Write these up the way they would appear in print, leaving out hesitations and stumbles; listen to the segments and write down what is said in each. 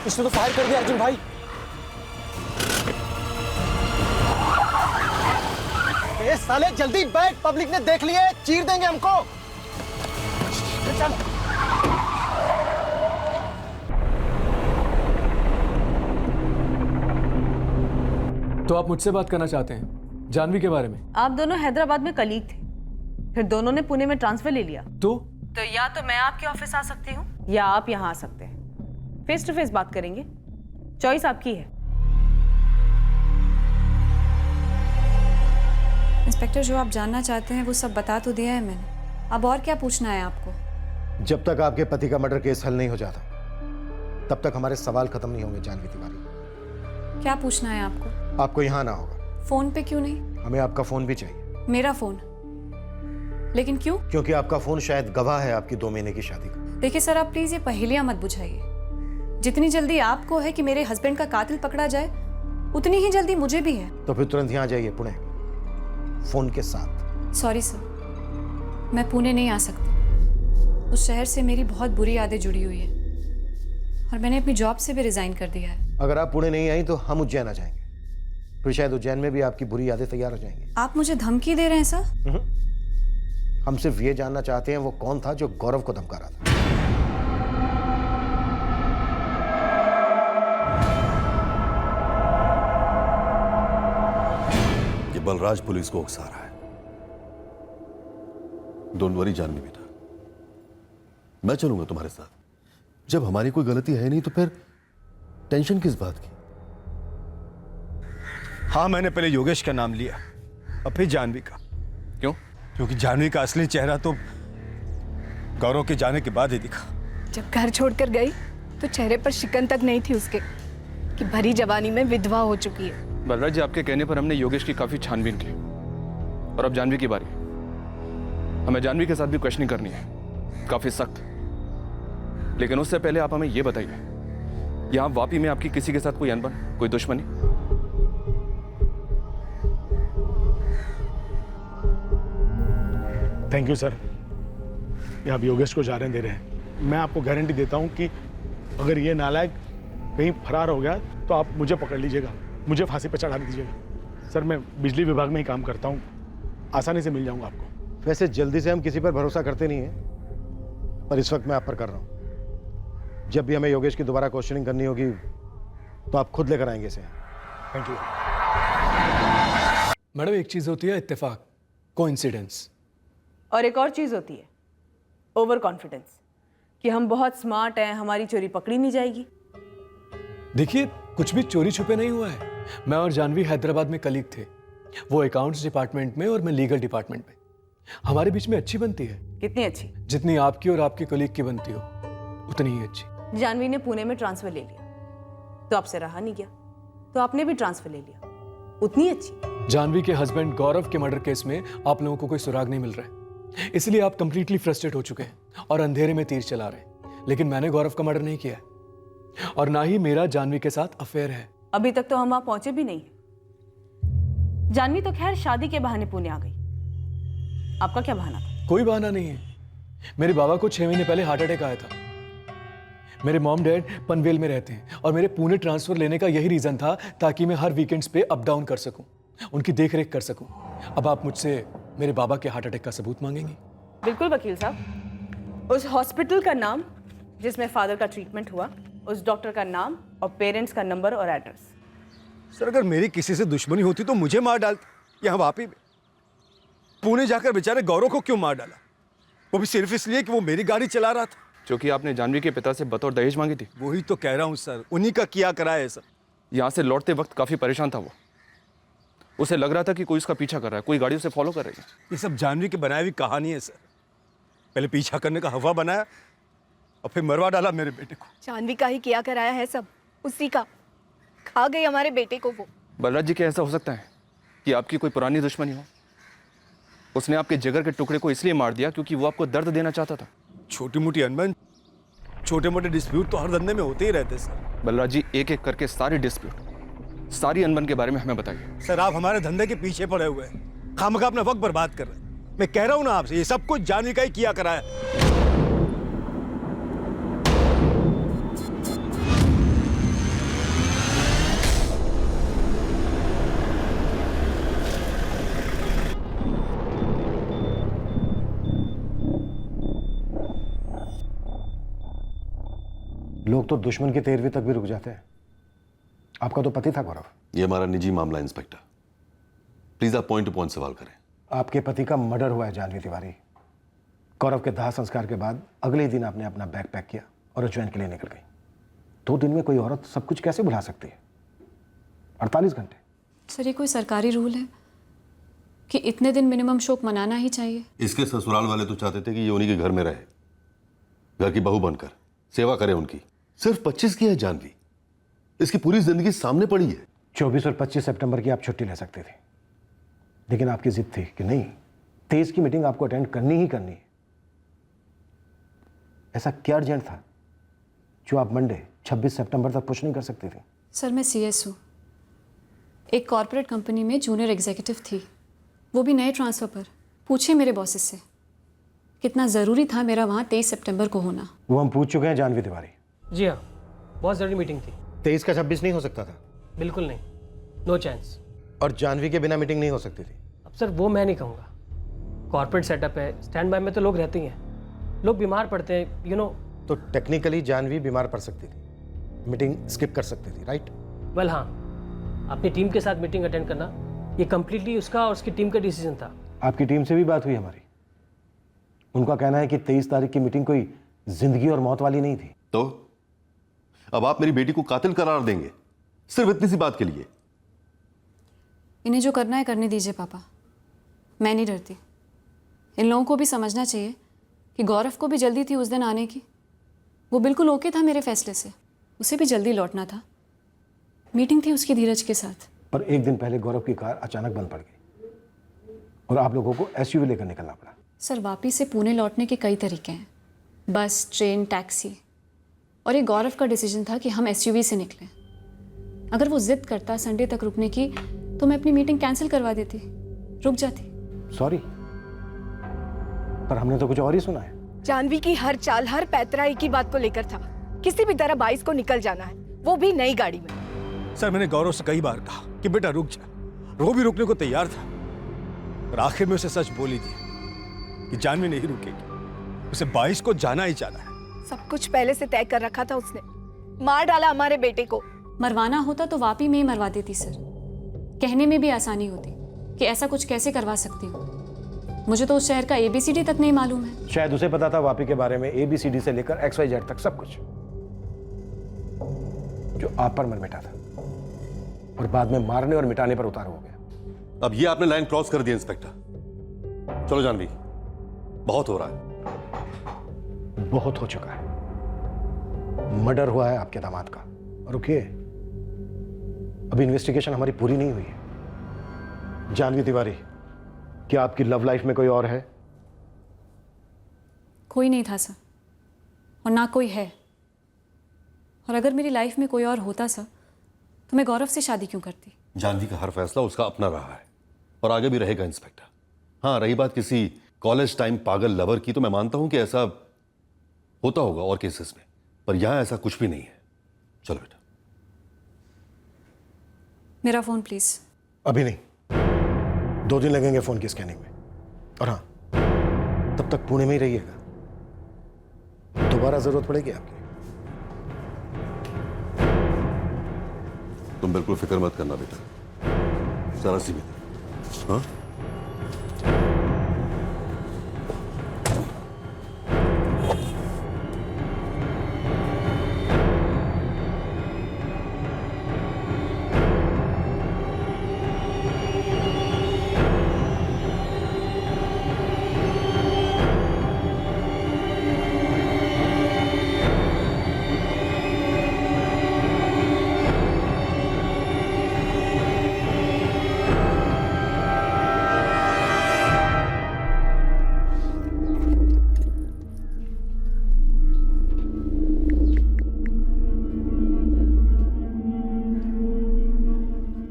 इसने तो फायर कर दिया अर्जुन भाई। ए साले जल्दी बैठ, पब्लिक ने देख लिया है, चीर देंगे हमको। चल। तो आप मुझसे बात करना चाहते हैं जानवी के बारे में? आप दोनों हैदराबाद में कलीग थे, फिर दोनों ने पुणे में ट्रांसफर ले लिया। तो या तो मैं आपके ऑफिस आ सकती हूँ या आप यहाँ आ सकते हैं। फेस टू फेस बात करेंगे, चॉइस आपकी है। इंस्पेक्टर, जो आप जानना चाहते हैं वो सब बता तो दिया है मैंने। अब और क्या पूछना है आपको? जब तक आपके पति का मर्डर केस हल नहीं हो जाता तब तक हमारे सवाल खत्म नहीं होंगे जानवी तिवारी। क्या पूछना है आपको? आपको यहाँ ना होगा। फोन पे क्यों नहीं? हमें आपका फोन भी चाहिए। मेरा फोन? लेकिन क्यों? क्योंकि आपका फोन शायद गवाह है आपकी 2 महीने की शादी का। देखिए सर, आप प्लीज ये पहेलियां मत बुझाइए। जितनी जल्दी आपको है कि मेरे हस्बैंड का कातिल पकड़ा जाए, उतनी ही जल्दी मुझे भी है। तो फिर तुरंत यहाँ जाइए पुणे, फोन के साथ। सॉरी सर, मैं पुणे नहीं आ सकती। उस शहर से मेरी बहुत बुरी यादें जुड़ी हुई है और मैंने अपनी जॉब से भी रिजाइन कर दिया है। अगर आप पुणे नहीं आई तो हम उज्जैन आ जाएंगे, फिर शायद उज्जैन में भी आपकी बुरी यादें तैयार हो जाएंगी। आप मुझे धमकी दे रहे हैं सर? हम सिर्फ ये जानना चाहते हैं वो कौन था जो गौरव को धमका रहा था। ये बलराज पुलिस को उकसा रहा है। डोंट वरी जानवी बेटा, मैं चलूंगा तुम्हारे साथ। जब हमारी कोई गलती है नहीं तो फिर टेंशन किस बात की? हाँ, मैंने पहले योगेश का नाम लिया और फिर जानवी का। क्यों? क्योंकि जानवी का असली चेहरा तो गौरव के जाने के बाद ही दिखा। जब घर छोड़कर गई तो चेहरे पर शिकन तक नहीं थी उसके कि भरी जवानी में विधवा हो चुकी है। बलराज जी, आपके कहने पर हमने योगेश की काफी छानबीन की और अब जानवी की बारी। हमें जानवी के साथ भी क्वेश्चनिंग करनी है, काफी सख्त। लेकिन उससे पहले आप हमें यह बताइए, यहां वापी में आपकी किसी के साथ कोई अनबन, कोई दुश्मनी? थैंक यू सर, ये आप योगेश को जाने दे रहे हैं। मैं आपको गारंटी देता हूं कि अगर ये नालायक कहीं फरार हो गया तो आप मुझे पकड़ लीजिएगा, मुझे फांसी पर चढ़ा दीजिएगा। सर, मैं बिजली विभाग में ही काम करता हूँ, आसानी से मिल जाऊंगा आपको। वैसे जल्दी से हम किसी पर भरोसा करते नहीं हैं, पर इस वक्त मैं आप पर कर रहा हूँ। जब भी हमें योगेश की दोबारा क्वेश्चनिंग करनी होगी तो आप खुद लेकर आएंगे इसे। Thank you madam. एक चीज होती है इत्तेफाक, कोइंसिडेंस, और एक और चीज होती है ओवर कॉन्फिडेंस, कि हम बहुत स्मार्ट हैं, हमारी चोरी पकड़ी नहीं जाएगी। देखिए, कुछ भी चोरी छुपे नहीं हुआ है। मैं और जानवी हैदराबाद में कलीग थे, वो अकाउंट्स डिपार्टमेंट में और मैं लीगल डिपार्टमेंट में। हमारे बीच में अच्छी बनती है। कितनी अच्छी? जितनी आपकी और आपके कलीग की बनती हो उतनी ही अच्छी। जानवी ने पुणे में ट्रांसफर ले लिया तो आपसे रहा नहीं गया, तो आपने भी ट्रांसफर ले लिया, उतनी अच्छी। जानवी के हस्बैंड गौरव के मर्डर केस में आप लोगों को कोई सुराग नहीं मिल रहा है, इसलिए आप कंप्लीटली फ्रस्ट्रेट हो चुके हैं और अंधेरे में तीर चला रहे हैं। लेकिन मैंने गौरव का मर्डर नहीं किया है और ना ही मेरा जानवी के साथ अफेयर है। अभी तक तो हम वहां पहुंचे भी नहीं है। जानवी तो खैर शादी के बहाने पुणे आ गई, आपका क्या बहाना था? कोई बहाना नहीं है। मेरे बाबा को 6 महीने पहले हार्ट अटैक आया था। मेरे मॉम डैड पनवेल में रहते हैं और मेरे पुणे ट्रांसफर लेने का यही रीजन था, ताकि मैं हर वीकेंड्स पे अप डाउन कर सकूं, उनकी देखरेख कर सकूं। अब आप मुझसे मेरे बाबा के हार्ट अटैक का सबूत मांगेंगे? बिल्कुल वकील साहब, उस हॉस्पिटल का नाम जिसमें फादर का ट्रीटमेंट हुआ, उस डॉक्टर का नाम और पेरेंट्स का नंबर और एड्रेस। सर, अगर मेरी किसी से दुश्मनी होती तो मुझे मार डालते। यहाँ वापी में पुणे जाकर बेचारे गौरव को क्यों मार डाला? वो भी सिर्फ इसलिए कि वो मेरी गाड़ी चला रहा था, जो कि आपने जानवी के पिता से बतौर दहेज मांगी थी। वही तो कह रहा हूँ सर, उन्हीं का किया करा है सर। यहाँ से लौटते वक्त काफी परेशान था वो। उसे लग रहा था कि कोई उसका पीछा कर रहा है, कोई गाड़ी उसे फॉलो कर रही है। ये सब जानवी की बनाई हुई कहानी है सर। पहले पीछा करने का हवा बनाया और फिर मरवा डाला मेरे बेटे को। जानवी का ही किया कराया है सब, उसी का। खा गई हमारे बेटे को वो। बलराज जी, क्या ऐसा हो सकता है कि आपकी कोई पुरानी दुश्मनी हो? उसने आपके जिगर के टुकड़े को इसलिए मार दिया क्योंकि वो आपको दर्द देना चाहता था। छोटी मोटी अनबन, छोटे मोटे डिस्प्यूट तो हर धंधे में होते ही रहते सर। बलराज जी, एक एक करके सारे डिस्प्यूट, सारी अनबन के बारे में हमें बताइए। सर, आप हमारे धंधे के पीछे पड़े हुए हैं, खामखा अपना वक्त बर्बाद कर रहे हैं। मैं कह रहा हूं ना आपसे, ये सब कुछ जानवी का ही किया करा है। लोग तो दुश्मन की 13वीं तक भी रुक जाते हैं। आपका तो पति था गौरव। ये हमारा निजी मामला है इंस्पेक्टर, प्लीज आप पॉइंट टू पॉइंट सवाल करें। आपके पति का मर्डर हुआ है जानवी तिवारी। गौरव के दाह संस्कार के बाद अगले ही दिन आपने अपना बैग पैक किया और उज्जैन के लिए निकल गई। 2 दिन में कोई औरत सब कुछ कैसे भुला सकती है? 48 घंटे। सर ये कोई सरकारी रूल है कि इतने दिन मिनिमम शोक मनाना ही चाहिए? इसके ससुराल वाले तो चाहते थे कि ये उन्हीं के घर में रहे, घर की बहू बनकर सेवा करे उनकी। सिर्फ 25 की है जानवी, इसकी पूरी जिंदगी सामने पड़ी है। 24 और 25 सितंबर की आप छुट्टी ले सकते थे, लेकिन आपकी जिद थी कि नहीं, 23 की मीटिंग आपको अटेंड करनी ही करनी है। ऐसा क्या अर्जेंट था जो आप मंडे 26 सितंबर तक पुश नहीं कर सकती थी? सर मैं CS हूँ, एक कॉर्पोरेट कंपनी में जूनियर एग्जीक्यूटिव थी, वो भी नए ट्रांसफ़र पर। पूछे मेरे बॉसेस से कितना ज़रूरी था मेरा वहाँ 23 सितंबर को होना। वो हम पूछ चुके हैं जानवी तिवारी। जी हाँ, बहुत ज़रूरी मीटिंग थी। 23 का 26 नहीं हो सकता था? बिल्कुल नहीं, नो चांस। और जानवी के बिना मीटिंग नहीं हो सकती थी? अब सर वो मैं नहीं कहूँगा, कॉर्पोरेट सेटअप है, स्टैंड बाय में तो लोग रहते ही हैं, लोग बीमार पड़ते हैं, यू नो। तो टेक्निकली जानवी बीमार पड़ सकती थी, मीटिंग स्किप कर सकती थी, राइट? वेल हाँ, अपनी टीम के साथ मीटिंग अटेंड करना ये कम्प्लीटली उसका और उसकी टीम का डिसीजन था। आपकी टीम से भी बात हुई हमारी, उनका कहना है कि 23 तारीख की मीटिंग कोई जिंदगी और मौत वाली नहीं थी। तो अब आप मेरी बेटी को कातिल करार देंगे सिर्फ इतनी सी बात के लिए? इन्हें जो करना है करने दीजिए पापा, मैं नहीं डरती। इन लोगों को भी समझना चाहिए कि गौरव को भी जल्दी थी उस दिन आने की। वो बिल्कुल ओके था मेरे फैसले से, उसे भी जल्दी लौटना था, मीटिंग थी उसकी धीरज के साथ। पर एक दिन पहले गौरव की कार अचानक बंद पड़ गई और आप लोगों को SUV लेकर निकलना पड़ा। सर वापी से पुणे लौटने के कई तरीके हैं, बस, ट्रेन, टैक्सी, और ये गौरव का डिसीजन था कि हम SUV से निकलें। अगर वो जिद करता संडे तक रुकने की तो मैं अपनी मीटिंग कैंसिल करवा देती, रुक जाती। सॉरी, पर हमने तो कुछ और ही सुना है। जानवी की हर चाल, हर पैतरा एक ही बात को लेकर था, किसी भी तरह 22 को निकल जाना है, वो भी नई गाड़ी में। सर मैंने गौरव से कई बार कहा कि बेटा रुक जा, वो भी रुकने को तैयार था, पर आखिर में उसे सच बोल ही दिया कि जानवी नहीं रुकेगी, उसे 22 को जाना ही जाना है। सब कुछ पहले से तय कर रखा था उसने, मार डाला हमारे बेटे को। मरवाना होता तो वापी में ही मरवा देती सर, कहने में भी आसानी होती कि ऐसा कुछ कैसे करवा सकती हूँ। मुझे तो उस शहर का ABCD तक नहीं मालूम है। शायद उसे पता था वापी के बारे में ABCD से लेकर XYZ तक सब कुछ, जो आप पर मर मिटा था और बाद में मारने और मिटाने पर उतारू हो गया। अब ये आपने लाइन क्रॉस कर दी इंस्पेक्टर। चलो जानवी, बहुत हो रहा है। बहुत हो चुका है। मर्डर हुआ है आपके दामाद का। रुकिए, अभी इन्वेस्टिगेशन हमारी पूरी नहीं हुई है। जानवी तिवारी, क्या आपकी लव लाइफ में कोई और है? कोई नहीं था सर, और ना कोई है। और अगर मेरी लाइफ में कोई और होता सर तो मैं गौरव से शादी क्यों करती? जानवी का हर फैसला उसका अपना रहा है और आगे भी रहेगा इंस्पेक्टर। हाँ, रही बात किसी कॉलेज टाइम पागल लवर की, तो मैं मानता हूं कि ऐसा होता होगा और केसेस में, पर यहां ऐसा कुछ भी नहीं है। चलो बेटा। मेरा फोन प्लीज। अभी नहीं, 2 दिन लगेंगे फोन की स्कैनिंग में। और हाँ, तब तक पुणे में ही रहिएगा, दोबारा जरूरत पड़ेगी आपकी। तुम बिल्कुल फिक्र मत करना बेटा, सारा सीमित है। हाँ?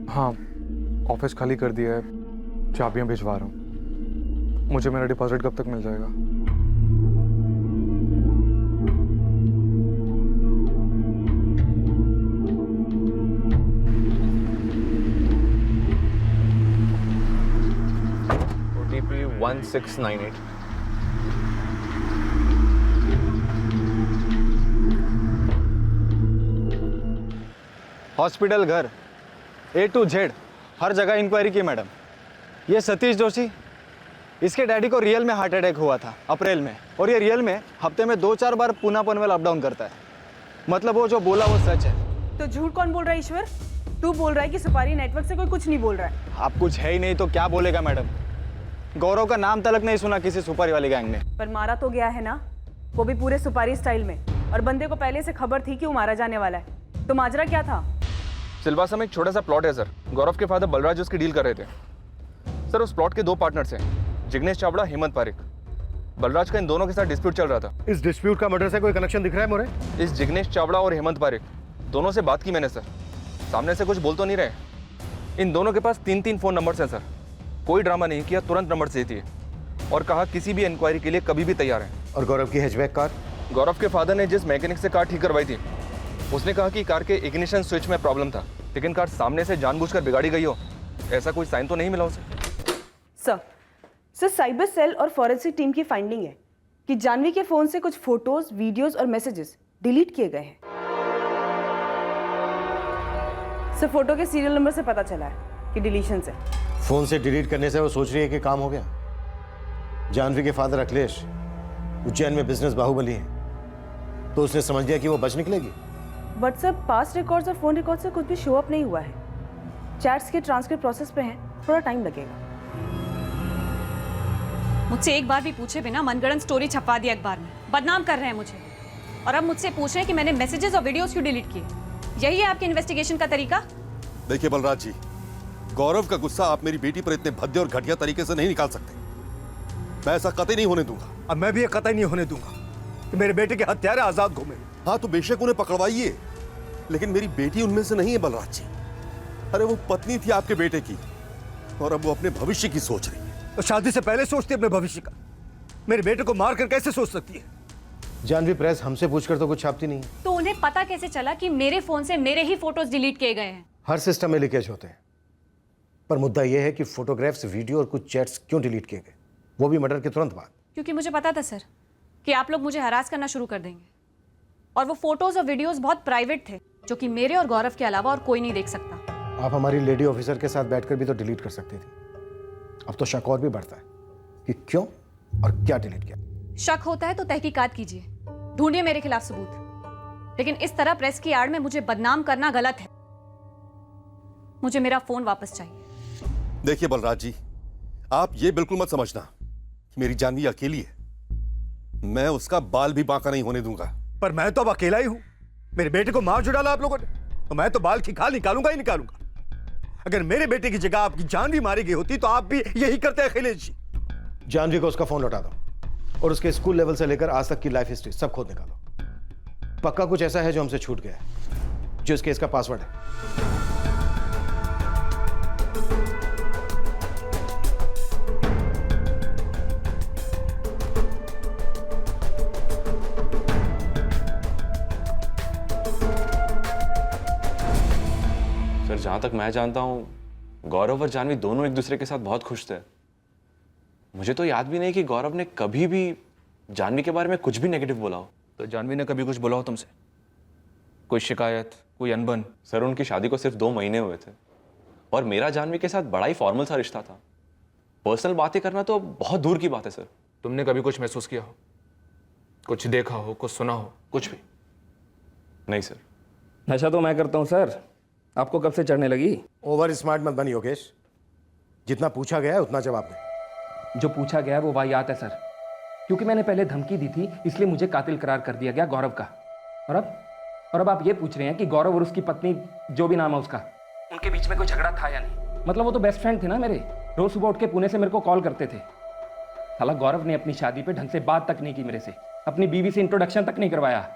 हाँ, ऑफिस खाली कर दिया है, चाबियां भिजवा रहा हूँ। मुझे मेरा डिपॉजिट कब तक मिल जाएगा? OTP 1698. हॉस्पिटल, घर, A to Z हर जगह इंक्वायरी की मैडम। ये सतीश जोशी, इसके डैडी को रियल में हार्ट अटैक हुआ था अप्रैल में, और ये रियल में हफ्ते में 2-4 बार पूना पनवेल अप डाउन करता है। मतलब वो जो बोला वो सच है। तो झूठ कौन बोल रहा है ईश्वर? तू बोल रहा है कि सुपारी नेटवर्क से कोई कुछ नहीं बोल रहा है। आप कुछ है ही नहीं तो क्या बोलेगा मैडम? गौरव का नाम तलक नहीं सुना किसी सुपारी वाली गैंग ने। पर मारा तो गया है ना, वो भी पूरे सुपारी स्टाइल में, और बंदे को पहले से खबर थी कि वो मारा जाने वाला है। तो माजरा क्या था? सिलवासा में एक छोटा सा प्लॉट है सर। गौरव के फादर बलराज उसकी डील कर रहे थे सर। उस प्लॉट के 2 पार्टनर्स हैं, जिग्नेश चावड़ा, हेमंत पारिक। बलराज का इन दोनों के साथ डिस्प्यूट चल रहा था। इस डिस्प्यूट का मर्डर से कोई कनेक्शन दिख रहा है मोरे? इस जिग्नेश चावड़ा और हेमंत पारिक दोनों से बात की मैंने सर। सामने से कुछ बोल तो नहीं रहे। इन दोनों के पास 3-3 फ़ोन नंबर्स हैं सर। कोई ड्रामा नहीं किया, तुरंत नंबर दे दिए और कहा किसी भी इंक्वायरी के लिए कभी भी तैयार है। और गौरव की हैचबैक कार? गौरव के फादर ने जिस मैकेनिक से कार ठीक करवाई थी, उसने कहा कि कार के इग्निशन स्विच में प्रॉब्लम था, लेकिन कार सामने से जानबूझकर बिगाड़ी गई हो ऐसा कोई साइन तो नहीं मिला उसे। सर साइबर सेल और फॉरेंसिक टीम की फाइंडिंग है कि जानवी के फोन से कुछ फोटोज, वीडियोस और मैसेजेस डिलीट किए गए हैं। सर फोटो के सीरियल नंबर से पता चला है कि डिलीशन से। फोन से डिलीट करने से वो सोच रही है कि काम हो गया। जानवी के फादर अखिलेश उज्जैन में बिजनेस बाहुबली हैं, तो उसने समझ लिया कि वो बच निकलेगी। बट सर पास्ट रिकॉर्ड्स और फोन रिकॉर्ड से कुछ भी शो अप नहीं हुआ है। चैट्स के ट्रांसक्रिप्ट प्रोसेस पे हैं, थोड़ा टाइम लगेगा। मुझसे एक बार भी पूछे बिना मनगढ़ंत स्टोरी छपवा दी अखबार में, बदनाम कर रहे हैं मुझे। और अब मुझसे पूछ रहे हैं कि मैंने मैसेजेस और वीडियोस क्यों डिलीट किए। यही है आपके इन्वेस्टिगेशन का तरीका? देखिए बलराज जी, गौरव का गुस्सा आप मेरी बेटी पर इतने भद्दे और घटिया तरीके से नहीं निकाल सकते। मैं ऐसा कतई नहीं होने दूंगा। अब मैं भी ये कतई नहीं होने दूंगा कि मेरे बेटे के हत्यारे आजाद घूमे। हाँ तो बेशक उन्हें पकड़वाइए, लेकिन मेरी बेटी उनमें से नहीं है बलराज जी। अरे वो पत्नी थी आपके बेटे की, और अब वो अपने भविष्य की सोच रही है। तो शादी से पहले सोचती अपने भविष्य का। मेरे बेटे को मार कर कैसे सोच सकती है? जानवी प्रेस हमसे पूछकर तो कुछ छापती नहीं है। तो उन्हें पता कैसे चला कि मेरे फोन से मेरे ही फोटोज डिलीट किए गए हैं? हर सिस्टम में लीकेज होते हैं, पर मुद्दा यह है कि फोटोग्राफ्स, वीडियो और कुछ चैट्स क्यों डिलीट किए गए, वो भी मर्डर के तुरंत बाद। क्योंकि मुझे पता था सर कि आप लोग मुझे हरास करना शुरू कर देंगे, और वो फोटोज और वीडियोस बहुत प्राइवेट थे, जो कि मेरे और गौरव के अलावा और कोई नहीं देख सकता। आप हमारी लेडी ऑफिसर के साथ बैठकर भी तो डिलीट कर सकती थी। अब तो शक और भी बढ़ता है कि क्यों और क्या डिलीट किया। शक होता है तो तहकीकात कीजिए, ढूंढिए मेरे खिलाफ सबूत, लेकिन इस तरह प्रेस की आड़ में मुझे बदनाम करना गलत है। मुझे मेरा फोन वापस चाहिए। देखिए बलराज जी, आप ये बिल्कुल मत समझना कि मेरी जानवी अकेली है। मैं उसका बाल भी बांका नहीं होने दूंगा। पर मैं तो अब अकेला ही हूं। मेरे बेटे को मार जो डाला आप लोगों ने, तो मैं तो बाल की खाल निकालूंगा ही निकालूंगा। अगर मेरे बेटे की जगह आपकी जानवी मारी गई होती तो आप भी यही करते अखिलेश जी। जानवी को उसका फोन लौटा दो और उसके स्कूल लेवल से लेकर आज तक की लाइफ हिस्ट्री सब खोद निकालो। पक्का कुछ ऐसा है जो हमसे छूट गया है, जो इस केस का पासवर्ड है। सर जहाँ तक मैं जानता हूँ, गौरव और जानवी दोनों एक दूसरे के साथ बहुत खुश थे। मुझे तो याद भी नहीं कि गौरव ने कभी भी जानवी के बारे में कुछ भी नेगेटिव बोला हो। तो जानवी ने कभी कुछ बोला हो तुमसे? कोई शिकायत, कोई अनबन? सर उनकी शादी को सिर्फ 2 महीने हुए थे, और मेरा जानवी के साथ बड़ा ही फॉर्मल सा रिश्ता था। पर्सनल बातें करना तो बहुत दूर की बात है सर। तुमने कभी कुछ महसूस किया हो, कुछ देखा हो, कुछ सुना हो? कुछ भी नहीं सर। नशा तो मैं करता हूँ सर, आपको कब से चढ़ने लगी? ओवर स्मार्ट मत बनी योगेश, जितना पूछा गया है उतना जवाब दे। जो पूछा गया है वो वाहियात है सर, क्योंकि मैंने पहले धमकी दी थी, इसलिए मुझे कातिल करार कर दिया गया गौरव का। और अब आप ये पूछ रहे हैं कि गौरव और उसकी पत्नी, जो भी नाम है उसका, उनके बीच में कोई झगड़ा था या नहीं? मतलब वो तो बेस्ट फ्रेंड थे ना मेरे, रोज सुबह उठ के पुणे से मेरे को कॉल करते थे। हालांकि गौरव ने अपनी शादी पे ढंग से बात तक नहीं की मेरे से, अपनी बीवी से इंट्रोडक्शन तक नहीं करवाया।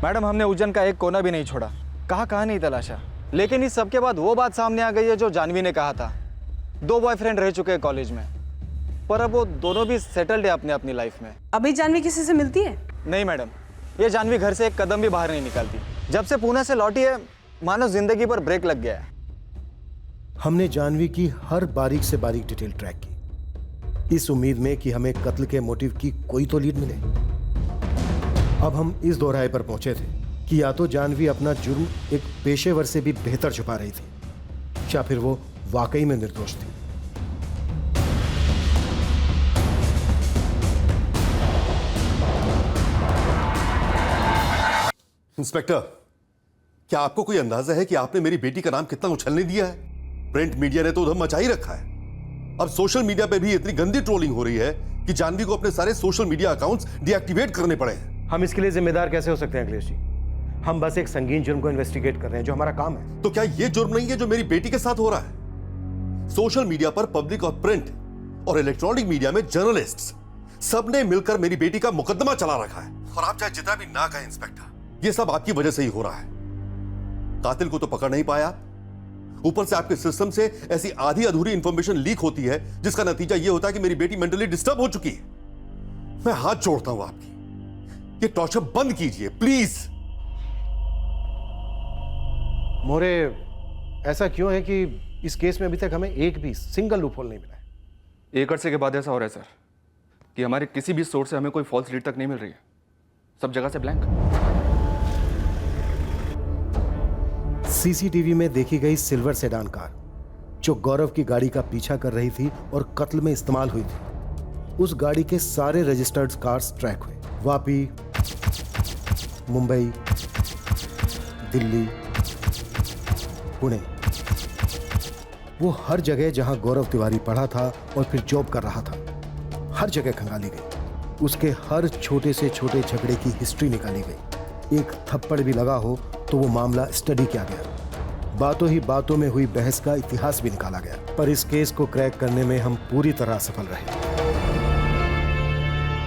मैडम हमने उज्जैन का एक कोना भी नहीं छोड़ा, कहाँ नहीं तलाशा, लेकिन इस सबके बाद वो बात सामने आ गई है जो जानवी ने कहा था 2 बॉयफ्रेंड रह चुके हैं कॉलेज में, पर अब वो दोनों भी सेटल्ड है अपने अपनी लाइफ में। अभी जानवी किसी से मिलती है? नहीं मैडम, ये जानवी घर से एक कदम भी बाहर नहीं निकालती। जब से पुणे से लौटी है मानो जिंदगी पर ब्रेक लग गया है। हमने जानवी की हर बारीक से बारीक डिटेल ट्रैक की, इस उम्मीद में कि हमें कत्ल के मोटिव की कोई तो लीड मिले। अब हम इस दोहराए पर पहुंचे थे कि या तो जानवी अपना जुर्म एक पेशेवर से भी बेहतर छुपा रही थी, या फिर वो वाकई में निर्दोष थी। इंस्पेक्टर, क्या आपको कोई अंदाजा है कि आपने मेरी बेटी का नाम कितना उछलने दिया है? प्रिंट मीडिया ने तो उधर मचा ही रखा है। अब सोशल मीडिया पे भी इतनी गंदी ट्रोलिंग हो रही है कि जानवी को अपने सारे सोशल मीडिया अकाउंट्स डीएक्टिवेट करने पड़े हैं। हम इसके लिए जिम्मेदार कैसे हो सकते हैं अखिलेश जी? हम बस एक संगीन जुर्म को इन्वेस्टिगेट कर रहे हैं, जो हमारा काम है। तो क्या यह जुर्म नहीं है जो मेरी बेटी के साथ हो रहा है? सोशल मीडिया पर पब्लिक और प्रिंट और इलेक्ट्रॉनिक मीडिया में जर्नलिस्ट्स सबने मिलकर मेरी बेटी का मुकदमा चला रखा है। और आप चाहे जितना भी ना कहें इंस्पेक्टर, यह सब आपकी वजह से ही हो रहा है। कातिल को तो पकड़ नहीं पाया, ऊपर से आपके सिस्टम से ऐसी आधी अधूरी इंफॉर्मेशन लीक होती है जिसका नतीजा यह होता है कि मेरी बेटी मेंटली डिस्टर्ब हो चुकी है। मैं हाथ जोड़ता हूं आपकी, ये टॉर्चर बंद कीजिए प्लीज। मोरे, ऐसा क्यों है कि इस केस में अभी तक हमें एक भी सिंगल लूपहोल नहीं मिला है? 1 अरसे के बाद ऐसा हो रहा है सर कि हमारे किसी भी सोर्स से हमें कोई फॉल्स लीड तक नहीं मिल रही है, सब जगह से ब्लैंक। सीसीटीवी में देखी गई सिल्वर सेडान कार जो गौरव की गाड़ी का पीछा कर रही थी और कत्ल में इस्तेमाल हुई थी, उस गाड़ी के सारे रजिस्टर्ड कार्स ट्रैक हुए। वापी, मुंबई, दिल्ली, पुणे, वो हर जगह जहां गौरव तिवारी पढ़ा था और फिर जॉब कर रहा था, हर जगह खंगाली गई। उसके हर छोटे से छोटे झगड़े की हिस्ट्री निकाली गई। एक थप्पड़ भी लगा हो तो वो मामला स्टडी किया गया। बातों ही बातों में हुई बहस का इतिहास भी निकाला गया। पर इस केस को क्रैक करने में हम पूरी तरह सफल रहे।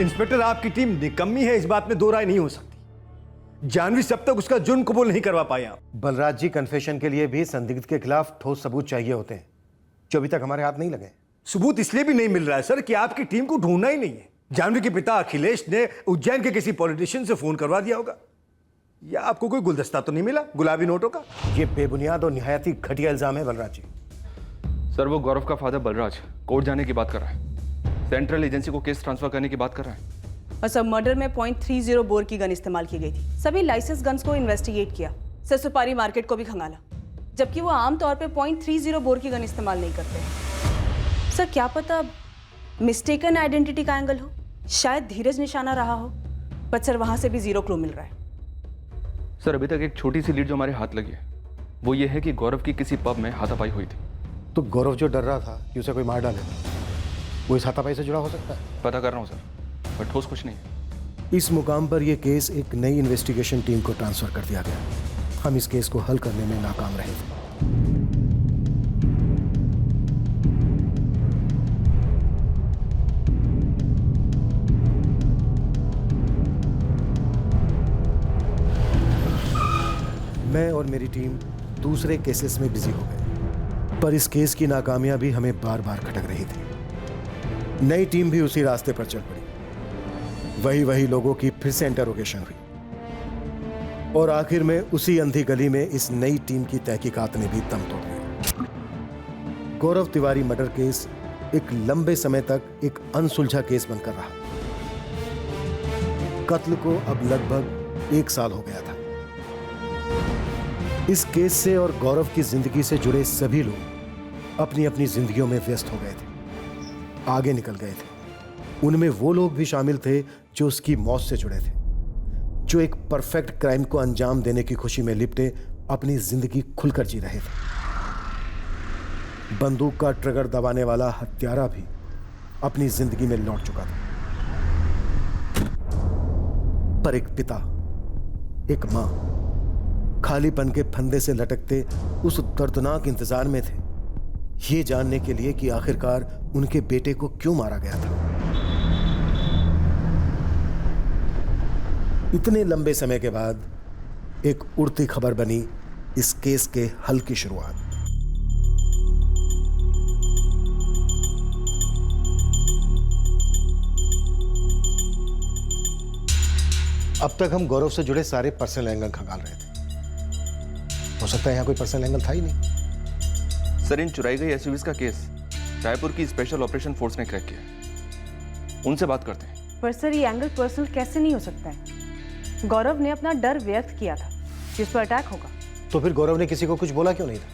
इंस्पेक्टर, आपकी टीम निकम्मी है, इस बात में दो राय नहीं हो सकती। जानवी सब तक उसका जुर्म कबूल नहीं करवा पाए आप। बलराज जी, कन्फेशन के लिए भी संदिग्ध के खिलाफ ठोस सबूत चाहिए होते हैं, जो अभी तक हमारे हाथ नहीं लगे। सबूत इसलिए भी नहीं मिल रहा है सर कि आपकी टीम को ढूंढना ही नहीं है। जानवी के पिता अखिलेश ने उज्जैन के किसी पॉलिटिशियन से फोन करवा दिया होगा, या आपको कोई गुलदस्ता तो नहीं मिला गुलाबी नोटों का? ये बेबुनियाद और निहायत ही घटिया इल्जाम है बलराज जी। सर, वो गौरव का फादर बलराज कोर्ट जाने की बात कर रहा है, सेंट्रल एजेंसी को केस ट्रांसफर करने की बात कर रहा है। और सब मर्डर में .30 बोर की गन इस्तेमाल की गई थी। सभी लाइसेंस गन्स को इन्वेस्टिगेट किया, सर सुपारी मार्केट को भी खंगाला, जबकि वो आमतौर पे .30 बोर की गन इस्तेमाल नहीं करते। सर क्या पता मिस्टेकन आइडेंटिटी का एंगल हो, शायद धीरज निशाना रहा हो, पर सर वहां से भी 0 क्लू मिल रहा है। सर, अभी तक एक छोटी सी लीड जो हमारे हाथ लगी है वो ये है कि गौरव की किसी पब में हाथापाई हुई थी। तो गौरव जो डर रहा था कि उसे कोई मार डाले, वो इस हाथापाई से जुड़ा हो सकता है? पता कर रहा हूँ सर, पर ठोस कुछ नहीं है। इस मुकाम पर यह केस एक नई इन्वेस्टिगेशन टीम को ट्रांसफर कर दिया गया। हम इस केस को हल करने में नाकाम रहे थे। मैं और मेरी टीम दूसरे केसेस में बिजी हो गए, पर इस केस की नाकामयाबी हमें बार बार खटक रही थी। नई टीम भी उसी रास्ते पर चल पड़ी। वही लोगों की फिर से इंटरोगेशन हुई और आखिर में उसी अंधी गली में इस नई टीम की तहकीकात ने भी दम तोड़ दिया। गौरव तिवारी मर्डर केस एक लंबे समय तक एक अनसुलझा केस बनकर रहा। कत्ल को अब लगभग 1 साल हो गया था। इस केस से और गौरव की जिंदगी से जुड़े सभी लोग अपनी अपनी जिंदगियों में व्यस्त हो गए थे, आगे निकल गए थे। उनमें वो लोग भी शामिल थे जो उसकी मौत से जुड़े थे, जो एक परफेक्ट क्राइम को अंजाम देने की खुशी में लिपटे अपनी जिंदगी खुलकर जी रहे थे। बंदूक का ट्रिगर दबाने वाला हत्यारा भी अपनी जिंदगी में लौट चुका था। पर एक पिता, एक मां खालीपन के फंदे से लटकते उस दर्दनाक इंतजार में थे, ये जानने के लिए कि आखिरकार उनके बेटे को क्यों मारा गया था। इतने लंबे समय के बाद एक उड़ती खबर बनी इस केस के हल की शुरुआत। अब तक हम गौरव से जुड़े सारे पर्सनल एंगल खंगाल रहे थे। हो सकता है यहाँ कोई पर्सनल एंगल था ही नहीं। सर, इन चुराई गई एसयूवीज का केस रायपुर की स्पेशल ऑपरेशन फोर्स ने क्रैक किया। उनसे बात करते हैं। पर सर, ये एंगल पर्सनल कैसे नहीं हो सकता है? गौरव ने अपना डर व्यक्त किया था जिस पर अटैक होगा। तो फिर गौरव ने किसी को कुछ बोला क्यों नहीं था?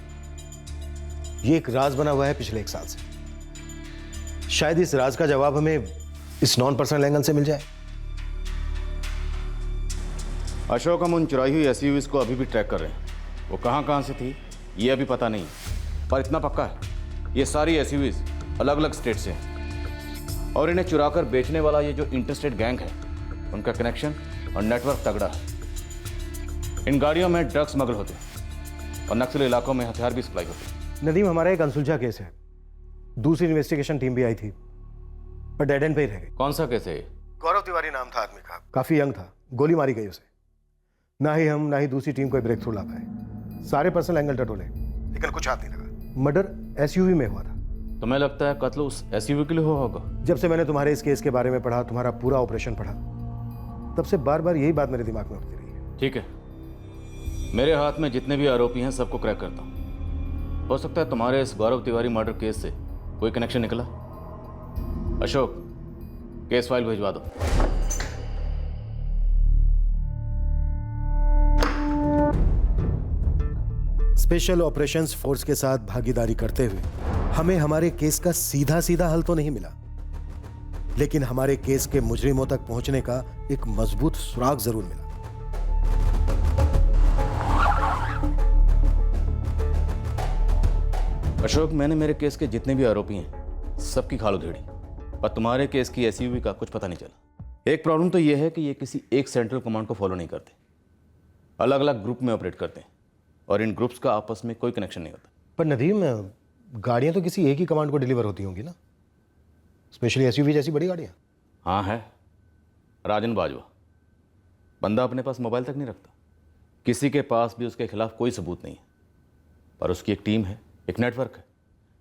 ये एक राज बना हुआ है पिछले 1 साल से। शायद इस राज का जवाब हमें इस नॉन पर्सनल एंगल से मिल जाए। अशोक, हम उन चुराई हुई एसयूवीज को अभी भी ट्रैक कर रहे हैं। वो कहाँ से थी ये अभी पता नहीं, पर इतना पक्का है ये सारी एसयूवीज अलग अलग स्टेट से हैं और इन्हें चुराकर बेचने वाला ये जो इंटरस्टेट गैंग है उनका कनेक्शन और नेटवर्क तगड़ा है। इन गाड़ियों में ड्रग्स स्मगल होते हैं और नक्सली इलाकों में हथियार भी सप्लाई होते हैं। नदीम, हमारा एक अनसुलझा केस है। दूसरी इन्वेस्टिगेशन टीम भी आई थी पर डेड एंड पे ही रह गई। कौन सा केस है ये? गौरव तिवारी नाम था आदमी का, काफी यंग था, गोली मारी गई उसे। ना ही हम ना ही दूसरी टीम कोई ब्रेक थ्रू ला पाए। सारे पर्सनल एंगल टटोले लेकिन कुछ हाथ नहीं लगा। मर्डर एसयूवी में हुआ था। तुम्हें लगता है कत्ल उस एसयूवी के लिए हुआ होगा? जब से मैंने तुम्हारे इस केस के बारे में पढ़ा, तुम्हारा पूरा ऑपरेशन पढ़ा, तब से बार बार यही बात मेरे दिमाग में उठती रही है। ठीक है, मेरे हाथ में जितने भी आरोपी हैं सबको क्रैक करता हूँ। हो सकता है तुम्हारे इस गौरव तिवारी मर्डर केस से कोई कनेक्शन निकला। अशोक, केस फाइल भिजवा दो। स्पेशल ऑपरेशंस फोर्स के साथ भागीदारी करते हुए हमें हमारे केस का सीधा सीधा हल तो नहीं मिला, लेकिन हमारे केस के मुजरिमों तक पहुंचने का एक मजबूत सुराग जरूर मिला। अशोक, मैंने मेरे केस के जितने भी आरोपी हैं सबकी खाल उधेड़ी, पर तुम्हारे केस की एसयूवी का कुछ पता नहीं चला। एक प्रॉब्लम तो यह है कि ये किसी एक सेंट्रल कमांड को फॉलो नहीं करते, अलग अलग ग्रुप में ऑपरेट करते हैं और इन ग्रुप्स का आपस में कोई कनेक्शन नहीं होता। पर नदीम, गाड़ियां तो किसी एक ही कमांड को डिलीवर होती होंगी ना, स्पेशली एसयूवी जैसी बड़ी गाड़ियां। हाँ है, राजन बाजवा। बंदा अपने पास मोबाइल तक नहीं रखता, किसी के पास भी उसके खिलाफ कोई सबूत नहीं है, पर उसकी एक टीम है, एक नेटवर्क है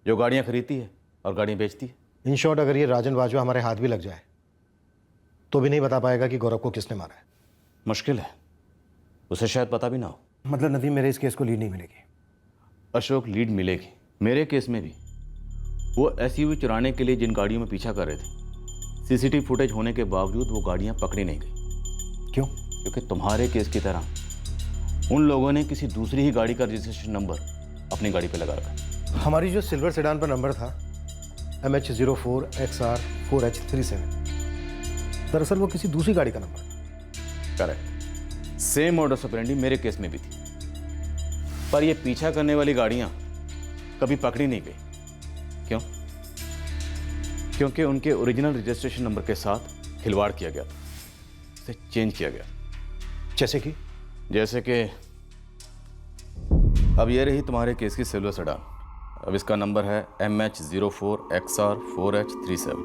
जो गाड़ियां खरीदती है और गाड़ियां बेचती है। इन शॉर्ट, अगर ये राजन बाजवा हमारे हाथ भी लग जाए तो भी नहीं बता पाएगा कि गौरव को किसने मारा है। मुश्किल है, उसे शायद पता भी ना हो। मतलब नदीम, मेरे इस केस को लीड नहीं मिलेगी। अशोक, लीड मिलेगी। मेरे केस में भी वो एसयूवी चुराने के लिए जिन गाड़ियों में पीछा कर रहे थे, सीसीटीवी फुटेज होने के बावजूद वो गाड़ियां पकड़ी नहीं गई। क्यों? क्योंकि तुम्हारे केस की तरह उन लोगों ने किसी दूसरी ही गाड़ी का रजिस्ट्रेशन नंबर अपनी गाड़ी पे लगा रखा। हमारी जो सिल्वर सेडान पर नंबर था MH04XR 4H37, दरअसल वो किसी दूसरी गाड़ी का नंबर था। करेक्ट, सेम मॉडस ऑपरेंडी मेरे केस में भी थी, पर ये पीछा करने वाली गाड़ियां कभी पकड़ी नहीं गई। क्यों? क्योंकि उनके ओरिजिनल रजिस्ट्रेशन नंबर के साथ खिलवाड़ किया गया था, उसे चेंज किया गया। जैसे कि अब ये रही तुम्हारे केस की सिल्वर सेडान। अब इसका नंबर है MH04XR 4H37।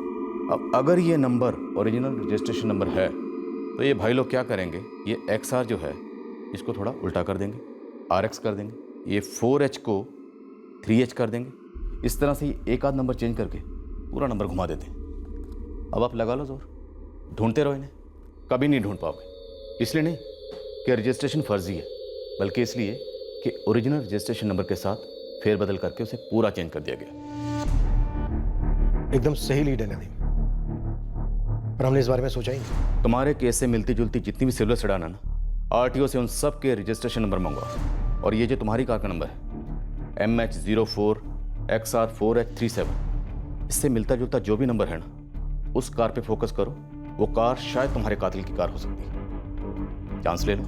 अब अगर ये नंबर ओरिजिनल रजिस्ट्रेशन नंबर है तो ये भाई लोग क्या करेंगे, ये XR जो है इसको थोड़ा उल्टा कर देंगे, RX कर देंगे, ये 4H को 3H कर देंगे। इस तरह से ये एक आध नंबर चेंज करके पूरा नंबर घुमा देते हैं। अब आप लगा लो जोर, ढूंढते रहो इन्हें, कभी नहीं ढूंढ पाओगे। इसलिए नहीं कि रजिस्ट्रेशन फर्जी है, बल्कि इसलिए कि ओरिजिनल रजिस्ट्रेशन नंबर के साथ फेरबदल करके उसे पूरा चेंज कर दिया गया। एकदम सही लीड है नदीम, पर हमने इस बारे में सोचा ही नहीं। तुम्हारे केस से मिलती जुलती जितनी भी सिल्वर सेडान है ना, RTO से उन सब के रजिस्ट्रेशन नंबर मंगवाओ। और ये जो तुम्हारी कार का नंबर है MH04XR 4H37, इससे मिलता जुलता जो भी नंबर है ना, उस कार पे फोकस करो। वो कार शायद तुम्हारे कातिल की कार हो सकती है, चांस ले लो।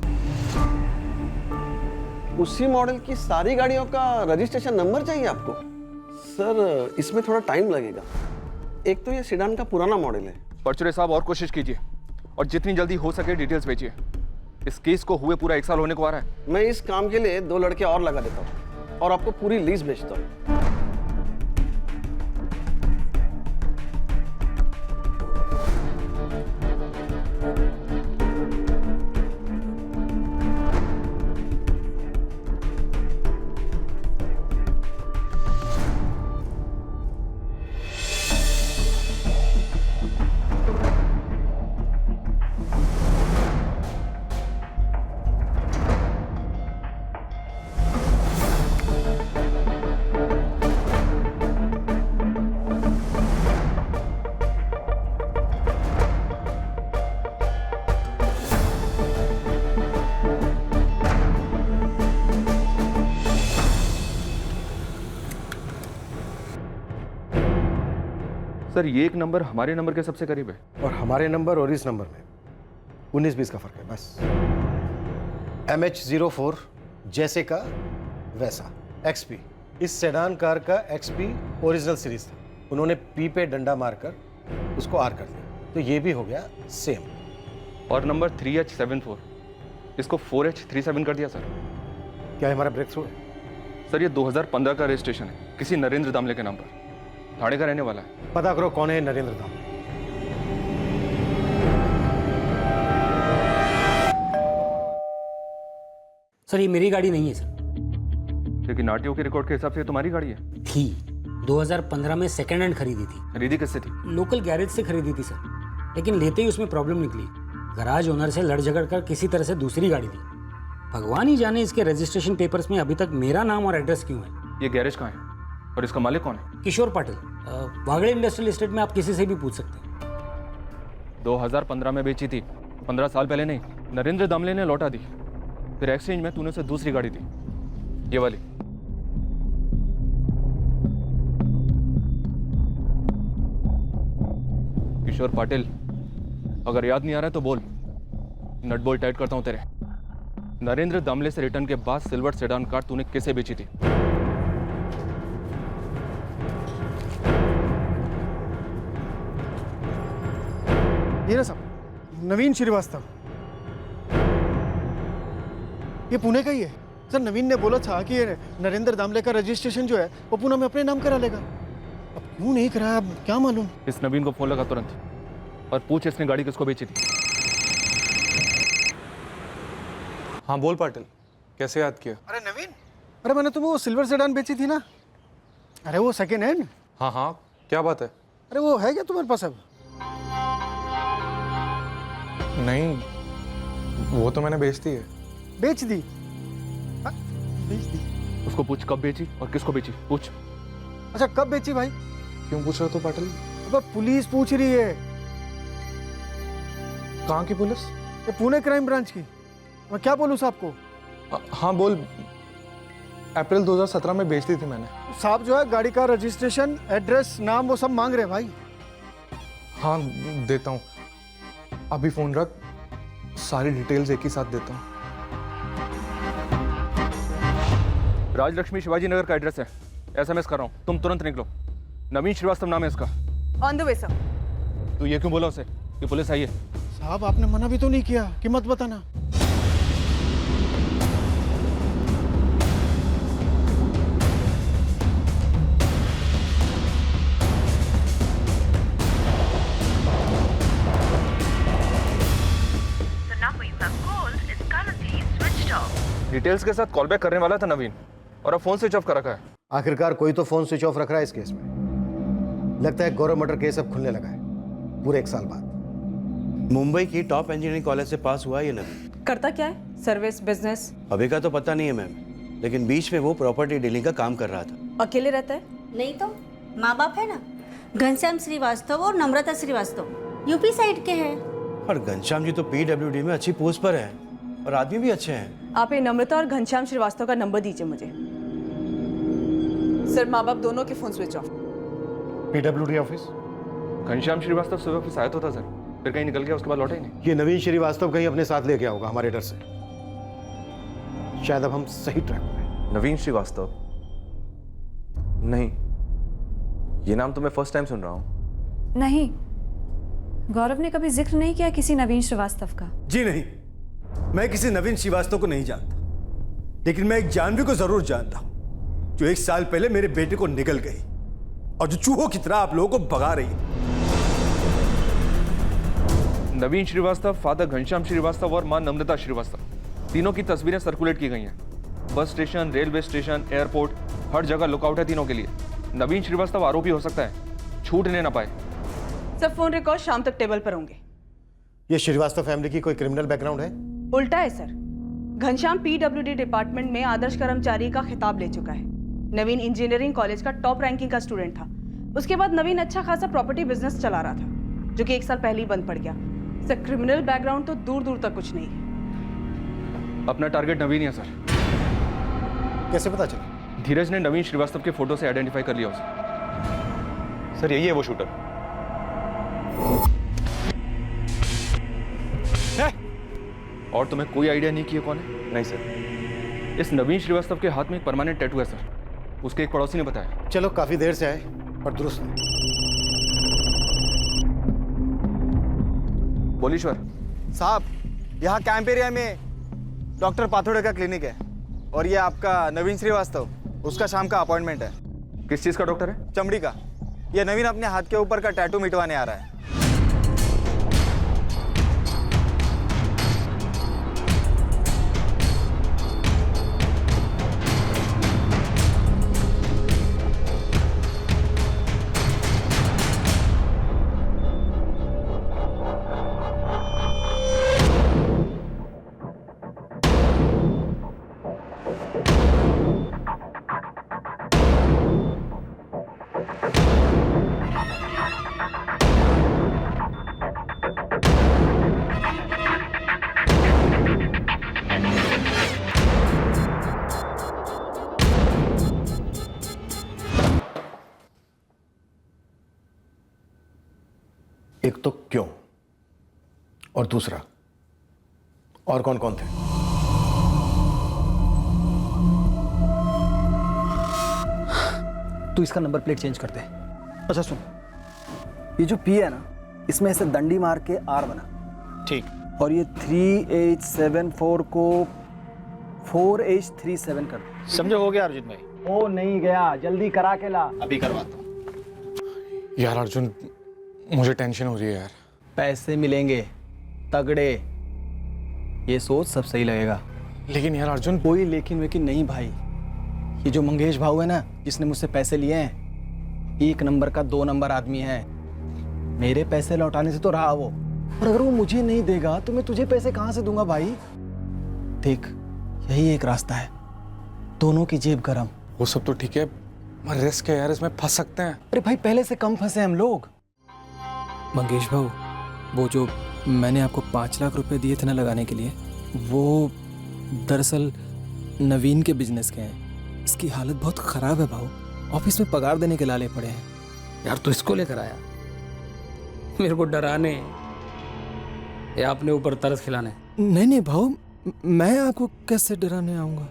उसी मॉडल की सारी गाड़ियों का रजिस्ट्रेशन नंबर चाहिए आपको? सर, इसमें थोड़ा टाइम लगेगा। एक तो ये सेडान का पुराना मॉडल है। परचुरे साहब, और कोशिश कीजिए और जितनी जल्दी हो सके डिटेल्स भेजिए। इस केस को हुए पूरा 1 साल होने को आ रहा है। मैं इस काम के लिए 2 लड़के और लगा देता हूँ और आपको पूरी लिस्ट भेजता हूँ। सर ये एक नंबर हमारे नंबर के सबसे करीब है। और हमारे नंबर और इस नंबर में 19-20 का फर्क है बस। MH04 जैसे का वैसा XP, इस सेडान कार का XP ओरिजिनल सीरीज था, उन्होंने P पे डंडा मारकर उसको R कर दिया, तो ये भी हो गया सेम। और नंबर 3H74 इसको 4H37 कर दिया सर। क्या हमारा ब्रेक थ्रू है? सर ये 2015 का रजिस्ट्रेशन है, किसी नरेंद्र दामले के नाम पर, थाने का रहने वाला है। पता करो कौन है नरेंद्र दामले। सर ये मेरी गाड़ी नहीं है सर। लेकिन आरटीओ के रिकॉर्ड के हिसाब से ये तुम्हारी गाड़ी है। थी 2015 में सेकेंड हैंड खरीदी थी। खरीदी किससे थी? लोकल गैरेज से खरीदी थी सर, लेकिन लेते ही उसमें प्रॉब्लम निकली। गराज ओनर से लड़ झगड़ कर किसी तरह से दूसरी गाड़ी दी। भगवान ही जाने इसके रजिस्ट्रेशन पेपर्स में अभी तक मेरा नाम और एड्रेस क्यों है। ये गैरेज कहाँ है और इसका मालिक कौन है? किशोर पाटिल, वागड़े इंडस्ट्रियल एस्टेट में आप किसी से भी पूछ सकते हैं। 2015 में बेची थी, 15 साल पहले नहीं। नरेंद्र दामले ने लौटा दी, फिर एक्सचेंज में तूने उसे दूसरी गाड़ी दी, ये वाली। किशोर पाटिल, अगर याद नहीं आ रहा है तो बोल, नट बोल्ट टाइट करता हूं तेरे। नरेंद्र दामले से रिटर्न के बाद सिल्वर सेडान कार तूने किसे बेची थी? ये ना साहब, नवीन श्रीवास्तव, ये पुणे का ही है सर। नवीन ने बोला था कि ये नरेंद्र दामले का रजिस्ट्रेशन जो है वो पुणे में अपने नाम करा लेगा। अब क्यों नहीं कराया, अब क्या मालूम। इस नवीन को फोन लगा तुरंत और पूछ इसने गाड़ी किसको बेची थी। हाँ बोल पाटिल, कैसे याद किया? अरे नवीन, अरे मैंने तुम्हें वो सिल्वर सेडान बेची थी ना, अरे वो सेकेंड हैंड। हाँ हाँ, क्या बात है? अरे वो है क्या तुम्हारे पास अब? नहीं, वो तो मैंने बेच दी है। बेच दी? हाँ, बेच दी। उसको पूछ कब बेची और किसको बेची, पूछ। अच्छा कब बेची भाई? क्यों पूछ रहे हो तो पाटिल? अब पुलिस पूछ रही है। कहाँ की पुलिस? ये पुणे क्राइम ब्रांच की। मैं क्या बोलूँ साहब को? हाँ बोल। अप्रैल 2017 में बेच दी थी मैंने। साहब जो है गाड़ी का रजिस्ट्रेशन, एड्रेस, नाम वो सब मांग रहे भाई। हाँ देता हूँ, अभी फोन रख, सारी डिटेल्स एक ही साथ देता हूँ। राजलक्ष्मी शिवाजी नगर का एड्रेस है, SMS कर रहा हूँ, तुम तुरंत निकलो। नवीन श्रीवास्तव नाम है इसका। On the way sir. तू ये क्यों बोला उसे कि पुलिस आई है? साहब आपने मना भी तो नहीं किया कि मत बताना। डिटेल्स के साथ कॉल बैक करने वाला था नवीन, और अब फोन स्विच ऑफ कर रखा है। आखिरकार कोई तो फोन स्विच ऑफ रख रहा है इस केस में। लगता है गौरव मर्डर केस अब खुलने लगा है पूरे 1 साल बाद। मुंबई की टॉप इंजीनियरिंग कॉलेज से पास हुआ ये नवीन। करता क्या है? Service, business? अभी का तो पता नहीं है मैम, लेकिन बीच में वो प्रॉपर्टी डीलिंग का काम कर रहा था। अकेले रहता है? नहीं तो माँ बाप है ना, घनश्याम श्रीवास्तव और नम्रता श्रीवास्तव, यूपी साइड के हैं। और घनश्याम जी तो PWD में अच्छी पोस्ट पर है और आदमी भी अच्छे हैं। आप ये नम्रता और घनश्याम श्रीवास्तव का नंबर दीजिए मुझे। सर माँ बाप दोनों के phone switch off. PWD office? Ghanshyam Shrivastava सुबह ऑफिस आया तो था सर, फिर कहीं निकल गया, उसके बाद लौटा ही नहीं। ये नवीन श्रीवास्तव कहीं अपने साथ ले गया होगा हमारे डर से। शायद अब हम सही ट्रैक पर हैं। नवीन श्रीवास्तव? नहीं, ये नाम तो मैं फर्स्ट टाइम सुन रहा हूँ। नहीं, गौरव ने कभी जिक्र नहीं किया किसी नवीन श्रीवास्तव का। जी नहीं, मैं किसी नवीन श्रीवास्तव को नहीं जानता, लेकिन मैं एक जानवी को जरूर जानता हूं जो 1 साल पहले मेरे बेटे को निकल गई और जो चूहों की तरह आप लोगों को भगा रही है। नवीन श्रीवास्तव, फादर घनश्याम श्रीवास्तव और मां नम्रता श्रीवास्तव, तीनों की तस्वीरें सर्कुलेट की गई हैं। Bus station, railway station, airport, हर जगह लुकआउट है तीनों के लिए। नवीन श्रीवास्तव आरोपी हो सकता है, छूटने ना पाए। सब फोन रिकॉर्ड शाम तक टेबल पर होंगे। ये श्रीवास्तव फैमिली की कोई क्रिमिनल बैकग्राउंड है? उल्टा है सर। घनश्याम PWD डिपार्टमेंट में आदर्श कर्मचारी का खिताब ले चुका है। नवीन इंजीनियरिंग कॉलेज का टॉप रैंकिंग का स्टूडेंट था। उसके बाद नवीन अच्छा खासा प्रॉपर्टी बिजनेस चला रहा था, जो कि 1 साल पहले ही बंद पड़ गया। सर क्रिमिनल बैकग्राउंड तो दूर दूर तक कुछ नहीं है। अपना टारगेट नवीन ही है सर। कैसे पता चला? धीरज ने नवीन श्रीवास्तव के फोटो से आइडेंटिफाई कर लिया उसे। सर यही है वो शूटर। और तुम्हें कोई आइडिया नहीं कि ये कौन है? नहीं सर। इस नवीन श्रीवास्तव के हाथ में एक परमानेंट टैटू है सर, उसके एक पड़ोसी ने बताया। चलो काफी देर से आए पर दुरुस्त नहीं। बोलीश्वर साहब, यहाँ कैंप एरिया में डॉक्टर पाथोड़े का क्लिनिक है और ये आपका नवीन श्रीवास्तव, उसका शाम का अपॉइंटमेंट है। किस चीज़ का डॉक्टर है? चमड़ी का। ये नवीन अपने हाथ के ऊपर का टैटू मिटवाने आ रहा है। एक तो क्यों, और दूसरा और कौन कौन थे? तू इसका नंबर प्लेट चेंज कर दे। अच्छा सुन, ये जो पी है ना, इसमें ऐसे दंडी मार के आर बना। ठीक। और ये 3874 को 4H37 कर दे। समझो हो गया अर्जुन भाई? ओ नहीं गया, जल्दी करा के ला। अभी करवाता हूँ। यार अर्जुन, मुझे टेंशन हो रही है यार। पैसे मिलेंगे तगड़े, ये सोच सब सही लगेगा। लेकिन यार अर्जुन, कोई लेकिन वेकिन नहीं भाई। ये जो मंगेश भाऊ है ना, जिसने मुझसे पैसे लिए हैं, 1 नंबर का 2 नंबर आदमी है। मेरे पैसे लौटाने से तो रहा वो, और अगर वो मुझे नहीं देगा तो मैं तुझे पैसे कहां से दूंगा भाई? देख, यही एक रास्ता है, दोनों की जेब गरम। वो सब तो ठीक है, पर रिस्क है यार, इसमें फंस सकते हैं। अरे भाई, पहले से कम फंसे हम लोग। मंगेश भाऊ, वो जो मैंने आपको 5 लाख रुपए दिए थे ना लगाने के लिए, वो दरअसल नवीन के बिजनेस के हैं। इसकी हालत बहुत ख़राब है भाऊ, ऑफिस में पगार देने के लाले पड़े हैं। यार, तो इसको लेकर आया मेरे को डराने या अपने ऊपर तरस खिलाने? नहीं नहीं भाऊ, मैं आपको कैसे डराने आऊँगा?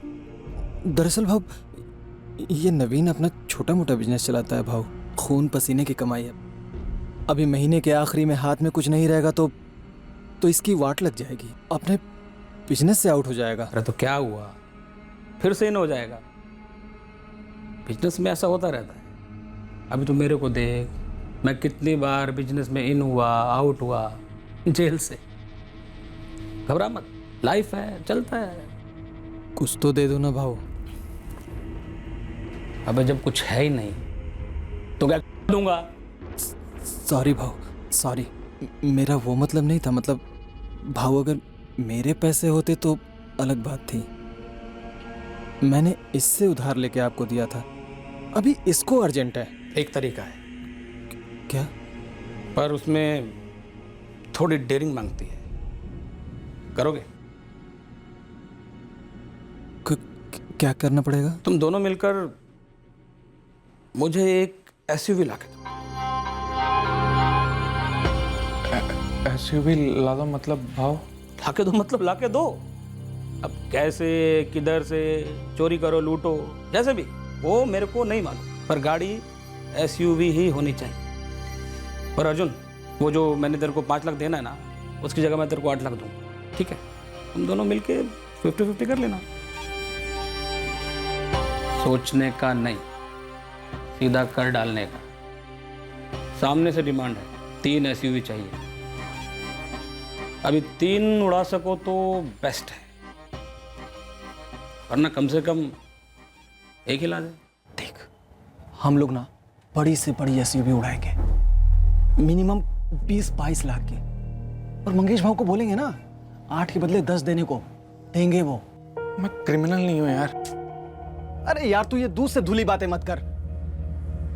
दरअसल भाऊ, ये नवीन अपना छोटा मोटा बिजनेस चलाता है भाऊ, खून पसीने की कमाई है। अभी महीने के आखिरी में हाथ में कुछ नहीं रहेगा तो इसकी वाट लग जाएगी, अपने बिजनेस से आउट हो जाएगा। अरे तो क्या हुआ, फिर से इन हो जाएगा? बिजनेस में ऐसा होता रहता है। अभी तो मेरे को देख, मैं कितनी बार बिजनेस में इन हुआ, आउट हुआ, जेल से। घबरा मत, लाइफ है, चलता है। कुछ तो दे दो ना भाऊ। अबे जब कुछ है ही नहीं तो क्या दूंगा? सॉरी भाऊ, सॉरी, मेरा वो मतलब नहीं था। मतलब भाऊ, अगर मेरे पैसे होते तो अलग बात थी। मैंने इससे उधार लेके आपको दिया था, अभी इसको अर्जेंट है। एक तरीका है। क्या? पर उसमें थोड़ी डेयरिंग मांगती है, करोगे? क्या करना पड़ेगा? तुम दोनों मिलकर मुझे एक एसयूवी ला के दो। एसयूवी ला दो मतलब भाव? लाके दो मतलब लाके दो। अब कैसे, किधर से, चोरी करो, लूटो, जैसे भी, वो मेरे को नहीं मालूम, पर गाड़ी एसयूवी ही होनी चाहिए। और अर्जुन, वो जो मैंने तेरे को 5 लाख देना है ना, उसकी जगह मैं तेरे को 8 लाख दूंगा, ठीक है? तुम दोनों मिलके 50-50 कर लेना। सोचने का नहीं, सीधा कर डालने का। सामने से डिमांड है, 3 एसयूवी चाहिए। अभी 3 उड़ा सको तो बेस्ट है, वरना कम से कम एक ही ला दे। देख, हम लोग ना बड़ी से बड़ी एसयूवी उड़ाएंगे, मिनिमम 20-22 लाख की। और मंगेश भाव को बोलेंगे ना, 8 के बदले 10 देने को, देंगे वो। मैं क्रिमिनल नहीं हूं यार। अरे यार, तू ये दूध से धुली बातें मत कर।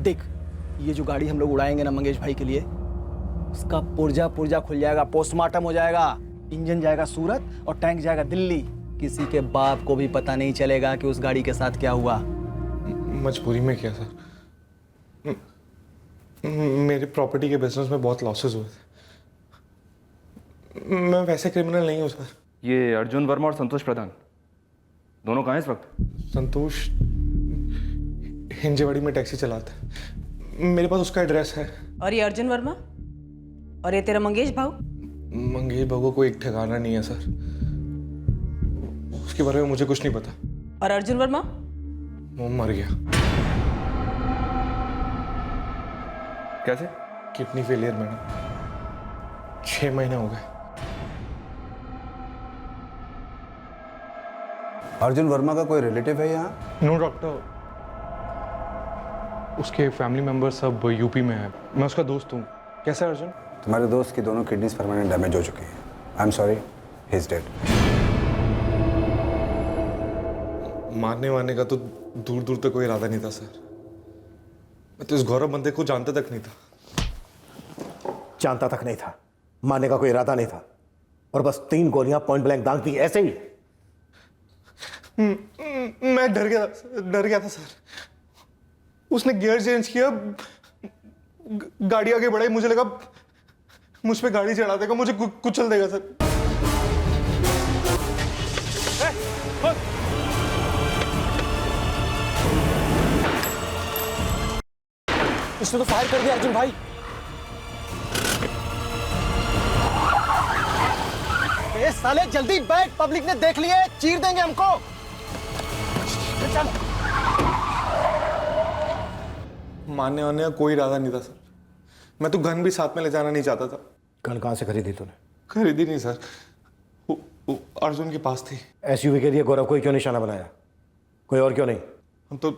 देख, ये जो गाड़ी हम लोग उड़ाएंगे ना मंगेश भाई के लिए, उसका पुर्जा खुल जाएगा, पोस्टमार्टम हो जाएगा, इंजन जाएगा सूरत और टैंक जाएगा दिल्ली। किसी के बाप को भी पता नहीं चलेगा कि उस गाड़ी के साथ क्या हुआ। मजबूरी में किया सर, मेरे प्रॉपर्टी के बिजनेस में बहुत लॉसेस हुए थे। मैं वैसे क्रिमिनल नहीं हूँ सर। ये अर्जुन वर्मा और संतोष प्रधान दोनों कहाँ हैं इस वक्त? संतोष हिंजेवाड़ी में टैक्सी चलाता है, मेरे पास उसका एड्रेस है। और ये अर्जुन वर्मा और ये तेरा मंगेश भाऊ? मंगेश भाऊ को कोई ठिकाना नहीं है सर, उसके बारे में मुझे कुछ नहीं पता। और अर्जुन वर्मा? वो मर गया। कैसे? किडनी फेलियर मैडम, 6 महीने हो गए। अर्जुन वर्मा का कोई रिलेटिव है यहाँ? नो डॉक्टर, उसके फैमिली मेंबर सब यूपी में है। मैं उसका दोस्त हूँ। कैसा है अर्जुन? तुम्हारे दोस्त की दोनों किडनीज परमानेंट डैमेज हो चुकी हैं। I am sorry, he is dead. मारने वारने का तो दूर दूर तक कोई इरादा नहीं था सर। मैं तो इस गौरव बंदे को जानता तक नहीं था। जानता तक नहीं था, मारने का कोई इरादा नहीं था, और बस 3 गोलियां पॉइंट ब्लैंक दाग दी ऐसे ही। मैं डर गया था सर। उसने गियर चेंज किया, गाड़ी आगे बढ़ाई, मुझे लगा मुझ पे गाड़ी चढ़ा देगा, मुझे कुचल देगा सर। इसने तो फायर कर दिया अर्जुन भाई। ए साले जल्दी बैठ, पब्लिक ने देख लिया है, चीर देंगे हमको। चल। मारने वाने का कोई इरादा नहीं था सर। मैं तो गन भी साथ में ले जाना नहीं चाहता था। गन कहां से खरीदी तूने? खरीदी नहीं सर, वो अर्जुन के पास थी। एसयूवी के लिए गौरव को ही क्यों निशाना बनाया? कोई और क्यों नहीं? हम तो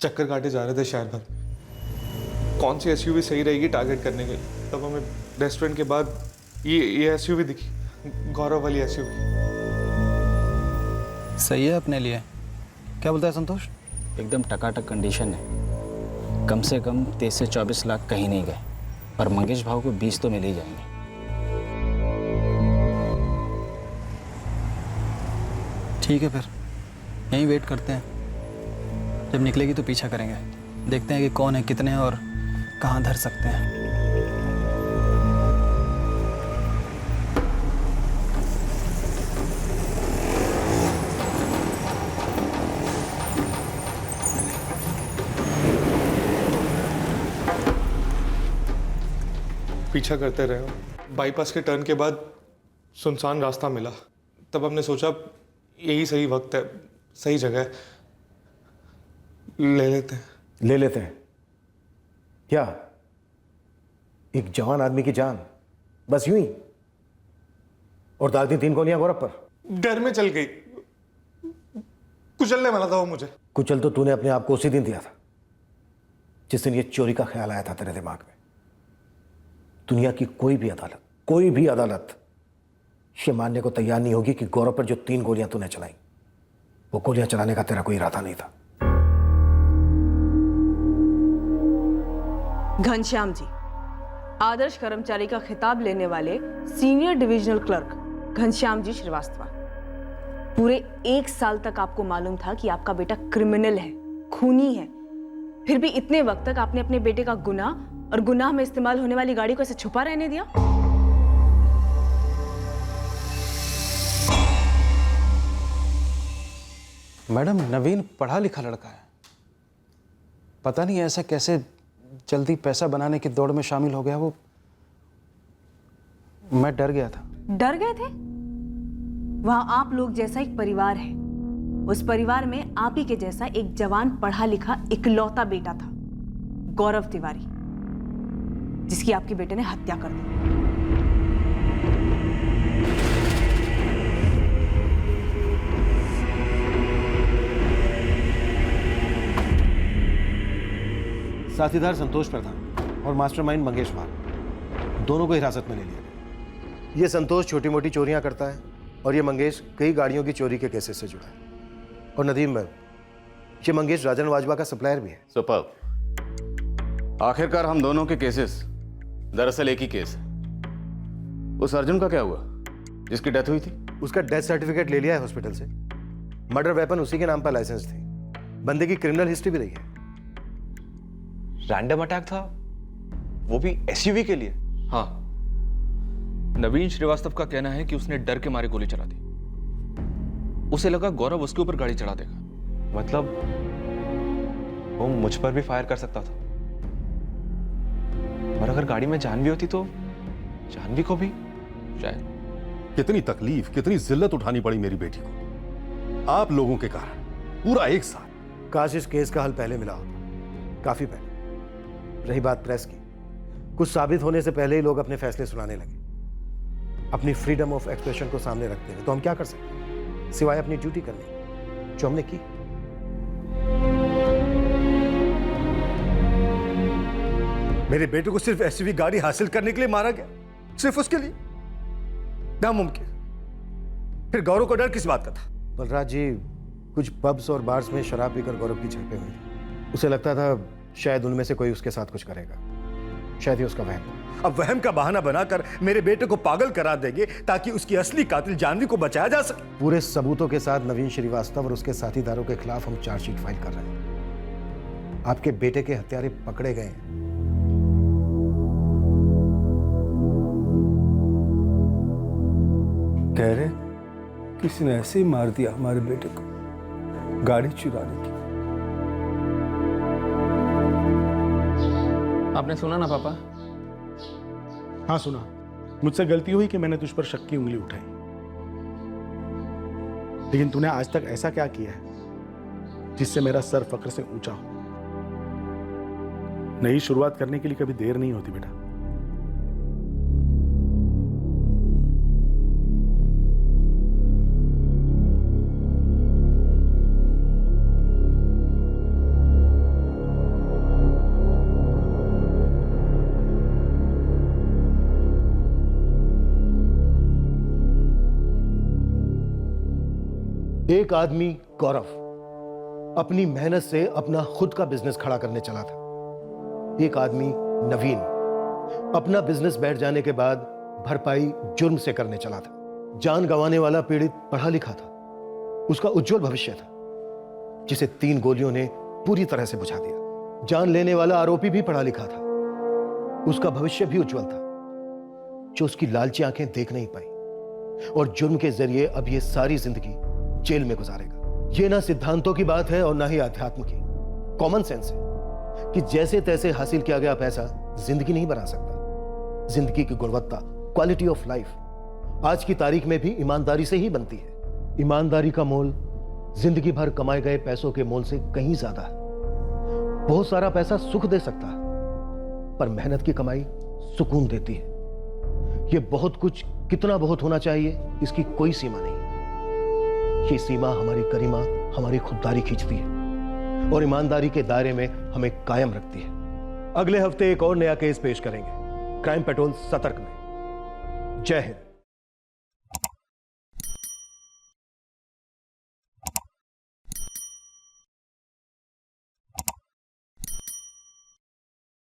चक्कर काटे जा रहे थे शहर भर, कौन सी एसयूवी सही रहेगी टारगेट करने के लिए। तब हमें रेस्टोरेंट के बाद ये एसयूवी दिखी, गौरव वाली एसयूवी। सही है अपने लिए। क्या बोलता है संतोष? एकदम टकाटक कंडीशन है। कम से कम 23 से 24 लाख कहीं नहीं गए, पर मंगेश भाव को 20 तो मिल ही जाएंगे। ठीक है, फिर यहीं वेट करते हैं। जब निकलेगी तो पीछा करेंगे, देखते हैं कि कौन है, कितने हैं और कहाँ धर सकते हैं। पीछा करते रहे। बाईपास के टर्न के बाद सुनसान रास्ता मिला, तब हमने सोचा यही सही वक्त है, सही जगह है, ले लेते हैं। क्या? एक जवान आदमी की जान बस यूं ही, और दाग दी 3 गोलियां गौरव पर। डर में चल गई, कुचलने वाला था वो मुझे। कुचल तो तूने अपने आप को उसी दिन दिया था जिस दिन ये चोरी का ख्याल आया था तेरे दिमाग में। दुनिया की कोई भी अदालत ये मानने को तैयार नहीं होगी कि गौरव पर जो 3 गोलियां तूने चलाई, वो गोलियां चलाने का तेरा कोई इरादा नहीं था। घनश्याम जी, आदर्श कर्मचारी का खिताब लेने वाले senior divisional clerk Ghanshyam ji Srivastava. पूरे 1 साल तक आपको मालूम था कि आपका बेटा क्रिमिनल है, खूनी है, फिर भी इतने वक्त तक आपने अपने बेटे का गुनाह और गुनाह में इस्तेमाल होने वाली गाड़ी को ऐसे छुपा रहने दिया। मैडम, नवीन पढ़ा लिखा लड़का है, पता नहीं ऐसा कैसे जल्दी पैसा बनाने की दौड़ में शामिल हो गया। वो मैं डर गया था। डर गए थे? वहां आप लोग जैसा एक परिवार है, उस परिवार में आप ही के जैसा एक जवान पढ़ा लिखा इकलौता बेटा था, गौरव तिवारी, जिसकी आपके बेटे ने हत्या कर दी। साथीदार संतोष प्रधान और मास्टरमाइंड मंगेश भाव, दोनों को हिरासत में ले लिया गया। ये संतोष छोटी मोटी चोरियां करता है और ये मंगेश कई गाड़ियों की चोरी के केसेस से जुड़ा है। और नदीम भाई, ये मंगेश राजन वाजवा का सप्लायर भी है। सुपर। आखिरकार हम दोनों के केसेस दरअसल एक ही केस है। उस अर्जुन का क्या हुआ जिसकी डेथ हुई थी? उसका डेथ सर्टिफिकेट ले लिया है हॉस्पिटल से। मर्डर वेपन उसी के नाम पर लाइसेंस थी। बंदे की क्रिमिनल हिस्ट्री भी रही है। रैंडम अटैक था, वो भी एसयूवी के लिए? हाँ, नवीन श्रीवास्तव का कहना है कि उसने डर के मारे गोली चला दी। उसे लगा गौरव उसके ऊपर गाड़ी चढ़ा देगा। मतलब वो मुझ पर भी फायर कर सकता था, और अगर गाड़ी में जानवी होती तो जानवी को भी शायद। कितनी तकलीफ, कितनी जिल्लत उठानी पड़ी मेरी बेटी को आप लोगों के कारण, पूरा एक साल। काश इस केस का हल पहले मिला होता, काफी पहले। रही बात प्रेस की, कुछ साबित होने से पहले ही लोग अपने फैसले सुनाने लगे, अपनी फ्रीडम ऑफ एक्सप्रेशन को सामने रखते हुए। तो हम क्या कर सकते हैं सिवाय अपनी ड्यूटी करने, जो हमने की। मेरे बेटे को सिर्फ एसयूवी गाड़ी हासिल करने के लिए मारा गया, सिर्फ उसके लिए? नामुमकिन। फिर गौरव को डर किस बात का था? बलराज जी, कुछ पब्स और बार्स में शराब पीकर गौरव की झड़पें हुई थी। उसे लगता था शायद उनमें से कोई उसके साथ कुछ करेगा, शायद ही उसका वहम था। अब वहम का बहाना बनाकर मेरे बेटे को पागल करा देंगे ताकि उसकी असली कातिल जानवी को बचाया जा सके। पूरे सबूतों के साथ नवीन श्रीवास्तव और उसके साथीदारों के खिलाफ हम चार्जशीट फाइल कर रहे हैं। आपके बेटे के हत्यारे पकड़े गए हैं। कह रहे किसी ने ऐसे ही मार दिया हमारे बेटे को, गाड़ी चुराने की। आपने सुना ना पापा? हाँ सुना। मुझसे गलती हुई कि मैंने तुझ पर शक की उंगली उठाई, लेकिन तूने आज तक ऐसा क्या किया है जिससे मेरा सर फक्र से ऊंचा हो? नई शुरुआत करने के लिए कभी देर नहीं होती बेटा। एक आदमी गौरव अपनी मेहनत से अपना खुद का बिजनेस खड़ा करने चला था। एक आदमी नवीन अपना बिजनेस बैठ जाने के बाद भरपाई जुर्म से करने चला था। जान गंवाने वाला पीड़ित पढ़ा लिखा था, उसका उज्जवल भविष्य था, जिसे 3 गोलियों ने पूरी तरह से बुझा दिया। जान लेने वाला आरोपी भी पढ़ा लिखा था, उसका भविष्य भी उज्जवल था, जो उसकी लालची आंखें देख नहीं पाई, और जुर्म के जरिए अब ये सारी जिंदगी जेल में गुजारेगा। ये ना सिद्धांतों की बात है और ना ही अध्यात्म की, कॉमन सेंस है कि जैसे तैसे हासिल किया गया पैसा जिंदगी नहीं बना सकता। जिंदगी की गुणवत्ता, क्वालिटी ऑफ लाइफ आज की तारीख में भी ईमानदारी से ही बनती है। ईमानदारी का मोल जिंदगी भर कमाए गए पैसों के मोल से कहीं ज्यादा है। बहुत सारा पैसा सुख दे सकता है, पर मेहनत की कमाई सुकून देती है। यह बहुत कुछ कितना बहुत होना चाहिए, इसकी कोई सीमा नहीं। ये सीमा हमारी गरिमा, हमारी खुददारी खींचती है और ईमानदारी के दायरे में हमें कायम रखती है। अगले हफ्ते एक और नया केस पेश करेंगे क्राइम पेट्रोल सतर्क में। जय हिंद।